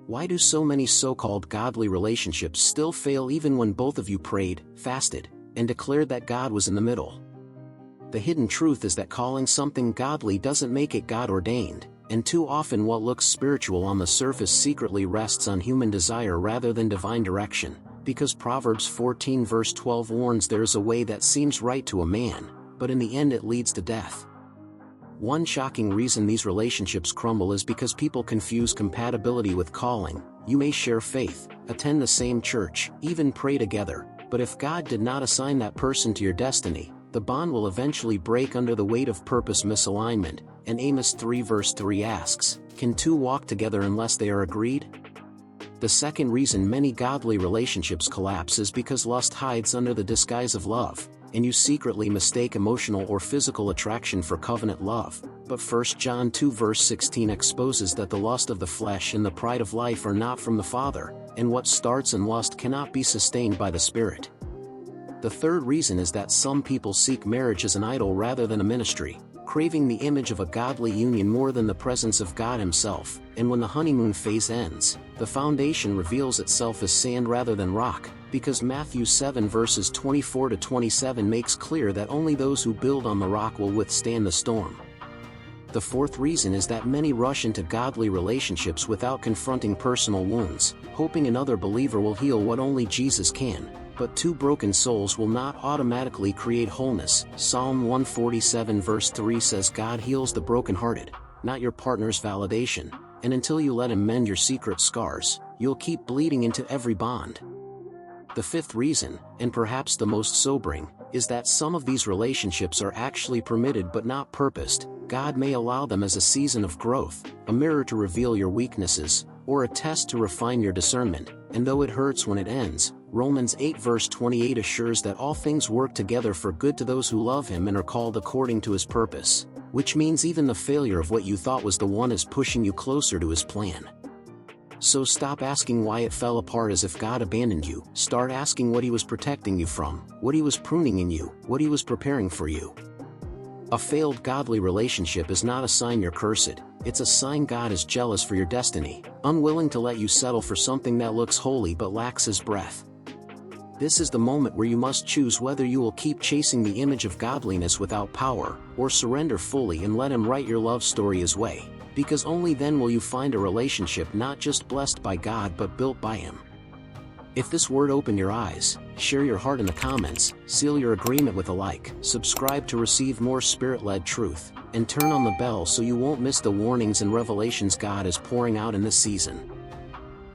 Why do so many so-called godly relationships still fail even when both of you prayed, fasted, and declared that God was in the middle? The hidden truth is that calling something godly doesn't make it God-ordained, and too often what looks spiritual on the surface secretly rests on human desire rather than divine direction, because Proverbs 14 verse 12 warns there is a way that seems right to a man, but in the end it leads to death. One shocking reason these relationships crumble is because people confuse compatibility with calling. You may share faith, attend the same church, even pray together, but if God did not assign that person to your destiny, the bond will eventually break under the weight of purpose misalignment, and Amos 3 verse 3 asks, "Can two walk together unless they are agreed?" The second reason many godly relationships collapse is because lust hides under the disguise of love, and you secretly mistake emotional or physical attraction for covenant love. But 1 John 2 verse 16 exposes that the lust of the flesh and the pride of life are not from the Father, and what starts in lust cannot be sustained by the Spirit. The third reason is that some people seek marriage as an idol rather than a ministry, craving the image of a godly union more than the presence of God Himself, and when the honeymoon phase ends, the foundation reveals itself as sand rather than rock, because Matthew 7 verses 24 to 27 makes clear that only those who build on the rock will withstand the storm. The fourth reason is that many rush into godly relationships without confronting personal wounds, hoping another believer will heal what only Jesus can. But two broken souls will not automatically create wholeness. Psalm 147 verse 3 says God heals the brokenhearted, not your partner's validation, and until you let Him mend your secret scars, you'll keep bleeding into every bond. The fifth reason, and perhaps the most sobering, is that some of these relationships are actually permitted but not purposed. God may allow them as a season of growth, a mirror to reveal your weaknesses, or a test to refine your discernment, and though it hurts when it ends, Romans 8 verse 28 assures that all things work together for good to those who love Him and are called according to His purpose, which means even the failure of what you thought was the one is pushing you closer to His plan. So stop asking why it fell apart as if God abandoned you. Start asking what He was protecting you from, what He was pruning in you, what He was preparing for you. A failed godly relationship is not a sign you're cursed, it's a sign God is jealous for your destiny, unwilling to let you settle for something that looks holy but lacks His breath. This is the moment where you must choose whether you will keep chasing the image of godliness without power, or surrender fully and let Him write your love story His way, because only then will you find a relationship not just blessed by God but built by Him. If this word opened your eyes, share your heart in the comments, seal your agreement with a like, subscribe to receive more Spirit-led truth, and turn on the bell so you won't miss the warnings and revelations God is pouring out in this season.